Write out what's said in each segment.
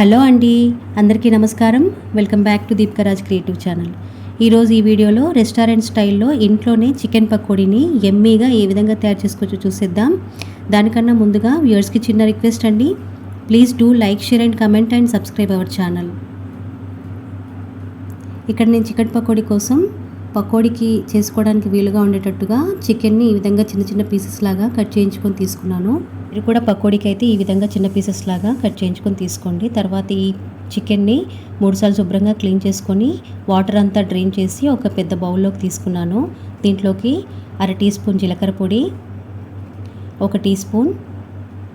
Hello అండి, అందరికీ నమస్కారం. Welcome back to Deepakraj creative channel. ఈరోజు ఈ వీడియోలో రెస్టారెంట్ స్టైల్లో ఇంట్లోనే చికెన్ పకోడీని ఎమ్మీగా ఏ విధంగా తయారు చేసుకోవచ్చో చూసేద్దాం. దానికన్నా ముందుగా వ్యూవర్స్కి చిన్న రిక్వెస్ట్ అండి, please do like, share and comment and subscribe our channel. ఇక్కడ నేను చికెన్ పకోడీ కోసం పకోడీకి చేసుకోవడానికి వీలుగా ఉండేటట్టుగా చికెన్ని ఈ విధంగా చిన్న చిన్న పీసెస్ లాగా కట్ చేయించుకొని తీసుకున్నాను. మీరు కూడా పకోడీకి అయితే ఈ విధంగా చిన్న పీసెస్ లాగా కట్ చేయించుకొని తీసుకోండి. తర్వాత ఈ చికెన్ని 3 సార్లు శుభ్రంగా క్లీన్ చేసుకొని వాటర్ అంతా డ్రైన్ చేసి ఒక పెద్ద బౌల్లోకి తీసుకున్నాను. దీంట్లోకి 1/2 టీ స్పూన్ జీలకర్ర పొడి, 1 టీ స్పూన్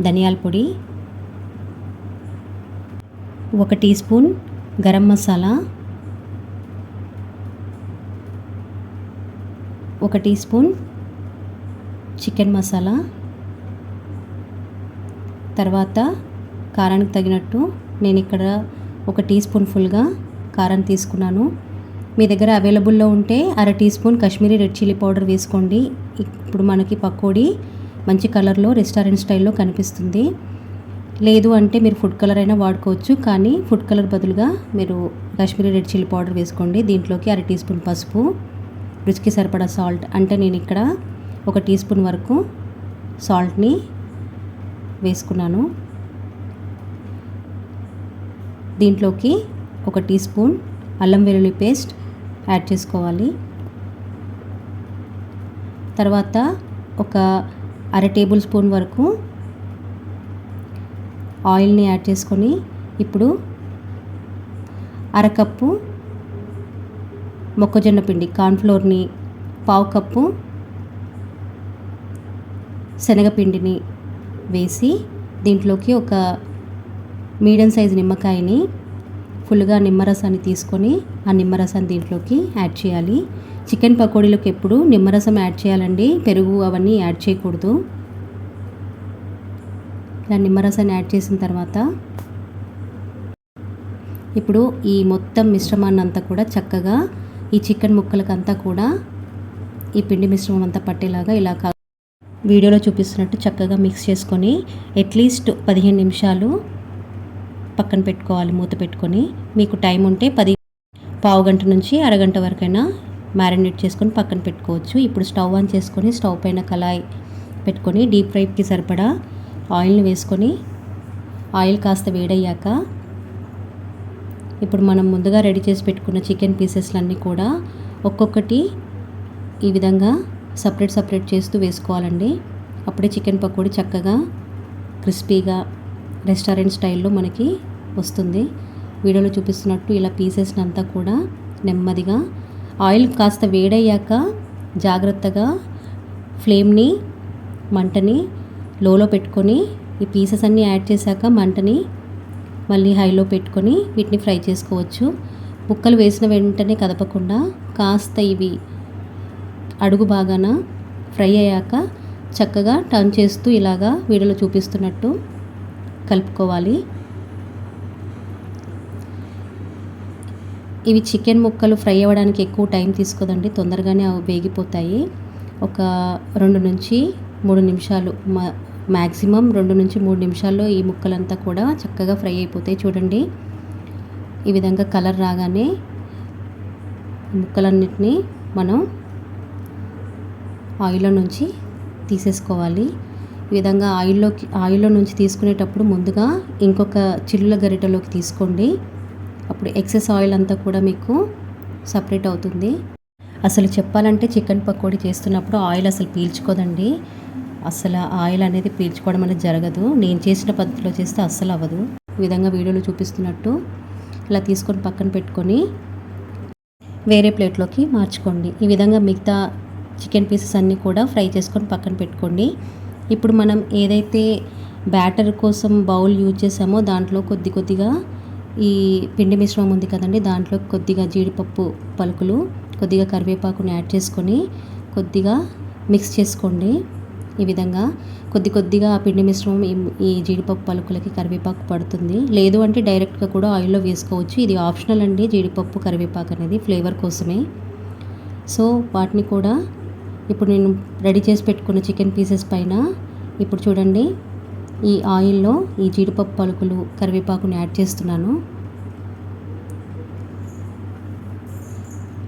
ధనియాల పొడి, 1 teaspoon garam masala, 1 teaspoon chicken masala, తర్వాత కారానికి తగినట్టు నేను ఇక్కడ 1 టీ స్పూన్ ఫుల్గా కారం తీసుకున్నాను. మీ దగ్గర అవైలబుల్లో ఉంటే 1/2 teaspoon Kashmiri red chilli powder వేసుకోండి. ఇప్పుడు మనకి పకోడీ మంచి కలర్లో రెస్టారెంట్ స్టైల్లో కనిపిస్తుంది. లేదు అంటే మీరు ఫుడ్ కలర్ అయినా వాడుకోవచ్చు, కానీ ఫుడ్ కలర్ బదులుగా మీరు కాశ్మీరీ రెడ్ చిల్లీ పౌడర్ వేసుకోండి. దీంట్లోకి 1/2 టీ స్పూన్ పసుపు, రుచికి సరిపడా సాల్ట్, అంటే నేను ఇక్కడ 1 టీ స్పూన్ వరకు సాల్ట్ని వేసుకున్నాను. దీంట్లోకి 1 టీ స్పూన్ అల్లం వెల్లుల్లి పేస్ట్ యాడ్ చేసుకోవాలి. తర్వాత ఒక 1/2 టేబుల్ స్పూన్ వరకు ఆయిల్ని యాడ్ చేసుకొని ఇప్పుడు 1/2 కప్పు మొక్కజొన్న పిండి కార్న్ఫ్లోర్ని, 1/2 కప్పు శనగపిండిని వేసి దీంట్లోకి ఒక మీడియం సైజు నిమ్మకాయని ఫుల్గా నిమ్మరసాన్ని తీసుకొని ఆ నిమ్మరసాన్ని దీంట్లోకి యాడ్ చేయాలి. చికెన్ పకోడీలోకి ఎప్పుడు నిమ్మరసం యాడ్ చేయాలండి, పెరుగు అవన్నీ యాడ్ చేయకూడదు. ఇలా నిమ్మరసాన్ని యాడ్ చేసిన తర్వాత ఇప్పుడు ఈ మొత్తం మిశ్రమాన్ని అంతా కూడా చక్కగా ఈ చికెన్ ముక్కలకంతా కూడా ఈ పిండి మిశ్రమం అంతా పట్టేలాగా ఇలా వీడియోలో చూపిస్తున్నట్టు చక్కగా మిక్స్ చేసుకొని అట్లీస్ట్ 15 నిమిషాలు పక్కన పెట్టుకోవాలి మూత పెట్టుకొని. మీకు టైం ఉంటే 15 గంట నుంచి అరగంట వరకైనా మ్యారినేట్ చేసుకొని పక్కన పెట్టుకోవచ్చు. ఇప్పుడు స్టవ్ ఆన్ చేసుకొని స్టవ్ పైన కళాయి పెట్టుకొని డీప్ ఫ్రైకి సరిపడా ఆయిల్ని వేసుకొని ఆయిల్ కాస్త వేడయ్యాక ఇప్పుడు మనం ముందుగా రెడీ చేసి పెట్టుకున్న చికెన్ పీసెస్లన్నీ కూడా ఒక్కొక్కటి ఈ విధంగా సపరేట్ చేస్తూ వేసుకోవాలండి. అప్పుడే చికెన్ పకోడీ చక్కగా క్రిస్పీగా రెస్టారెంట్ స్టైల్లో మనకి వస్తుంది. వీడియోలో చూపిస్తున్నట్టు ఇలా పీసెస్ని అంతా కూడా నెమ్మదిగా ఆయిల్ కాస్త వేడయ్యాక జాగ్రత్తగా ఫ్లేమ్ని మంటని లోలో పెట్టుకొని ఈ పీసెస్ అన్నీ యాడ్ చేశాక మంటని మళ్ళీ హైలో పెట్టుకొని వీటిని ఫ్రై చేసుకోవచ్చు. ముక్కలు వేసిన వెంటనే కదపకుండా కాస్త ఇవి అడుగు బాగాన ఫ్రై అయ్యాక చక్కగా టర్న్ చేస్తూ ఇలాగా వీడియోలో చూపిస్తున్నట్టు కలుపుకోవాలి. ఇవి చికెన్ ముక్కలు ఫ్రై అవ్వడానికి ఎక్కువ టైం తీసుకోదండి, తొందరగానే అవి వేగిపోతాయి. ఒక 2 నుంచి 3 నిమిషాలు, మ్యాక్సిమం 2 నుంచి 3 నిమిషాల్లో ఈ ముక్కలంతా కూడా చక్కగా ఫ్రై అయిపోతాయి. చూడండి, ఈ విధంగా కలర్ రాగానే ముక్కలన్నిటినీ మనం ఆయిల్లో నుంచి తీసేసుకోవాలి. ఈ విధంగా ఆయిల్లో నుంచి తీసుకునేటప్పుడు ముందుగా ఇంకొక చిల్లుల గరిటెలోకి తీసుకోండి. అప్పుడు ఎక్సెస్ ఆయిల్ అంతా కూడా మీకు సపరేట్ అవుతుంది. అసలు చెప్పాలంటే చికెన్ పకోడీ చేస్తున్నప్పుడు ఆయిల్ అసలు పీల్చుకోదండి. అసలు ఆయిల్ అనేది పీల్చుకోవడం అనేది జరగదు. నేను చేసిన పద్ధతిలో చేస్తే అస్సలు అవ్వదు. ఈ విధంగా వీడియోలో చూపిస్తున్నట్టు ఇలా తీసుకొని పక్కన పెట్టుకొని వేరే ప్లేట్లోకి మార్చుకోండి. ఈ విధంగా మిగతా చికెన్ పీసెస్ అన్నీ కూడా ఫ్రై చేసుకొని పక్కన పెట్టుకోండి. ఇప్పుడు మనం ఏదైతే బ్యాటర్ కోసం బౌల్ యూజ్ చేసామో దాంట్లో కొద్దిగా ఈ పిండి మిశ్రమం ఉంది కదండి, దాంట్లో కొద్దిగా జీడిపప్పు పలుకులు, కొద్దిగా కరివేపాకుని యాడ్ చేసుకొని కొద్దిగా మిక్స్ చేసుకోండి. ఈ విధంగా కొద్దిగా ఆ పిండి మిశ్రమం ఈ జీడిపప్పు పలుకులకి కరివేపాకు పడుతుంది. లేదు అంటే డైరెక్ట్గా కూడా ఆయిల్లో వేసుకోవచ్చు. ఇది ఆప్షనల్ అండి, జీడిపప్పు కరివేపాకు అనేది ఫ్లేవర్ కోసమే. సో వాటిని కూడా ఇప్పుడు నేను రెడీ చేసి పెట్టుకున్న చికెన్ పీసెస్ పైన ఇప్పుడు చూడండి ఈ ఆయిల్లో ఈ జీడిపప్పు పలుకులు కరివేపాకుని యాడ్ చేస్తున్నాను.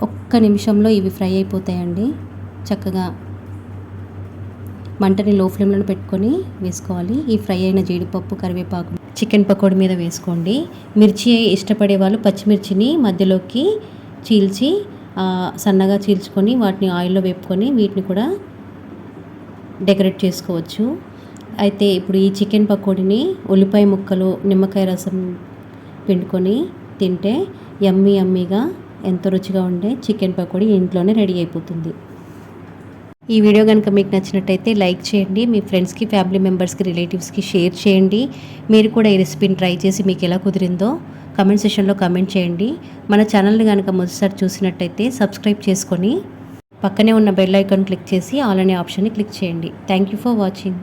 ఒక్క నిమిషంలో ఇవి ఫ్రై అయిపోతాయండి. చక్కగా మంటని లో ఫ్లేమ్లో పెట్టుకొని వేసుకోవాలి. ఈ ఫ్రై అయిన జీడిపప్పు కరివేపాకు చికెన్ పకోడీ మీద వేసుకోండి. మిర్చి ఇష్టపడే వాళ్ళు పచ్చిమిర్చిని మధ్యలోకి చీల్చి సన్నగా చీల్చుకొని వాటిని ఆయిల్లో వేపుకొని వీటిని కూడా డెకరేట్ చేసుకోవచ్చు. అయితే ఇప్పుడు ఈ చికెన్ పకోడీని ఉల్లిపాయ ముక్కలు నిమ్మకాయ రసం పిండుకొని తింటే యమ్మీగా ఎంతో రుచిగా ఉండే చికెన్ పకోడీ ఇంట్లోనే రెడీ అయిపోతుంది. ఈ వీడియో కనుక మీకు నచ్చినట్టయితే లైక్ చేయండి. మీ ఫ్రెండ్స్కి, ఫ్యామిలీ మెంబర్స్కి, రిలేటివ్స్కి షేర్ చేయండి. మీరు కూడా ఈ రెసిపీని ట్రై చేసి మీకు ఎలా కుదిరిందో కామెంట్ సెక్షన్లో కామెంట్ చేయండి. మన ఛానల్ని కనుక మొదటిసారి చూసినట్టయితే సబ్స్క్రైబ్ చేసుకొని పక్కనే ఉన్న బెల్ ఐకాన్ క్లిక్ చేసి ఆల్ అనే ఆప్షన్ని క్లిక్ చేయండి. Thank you for watching.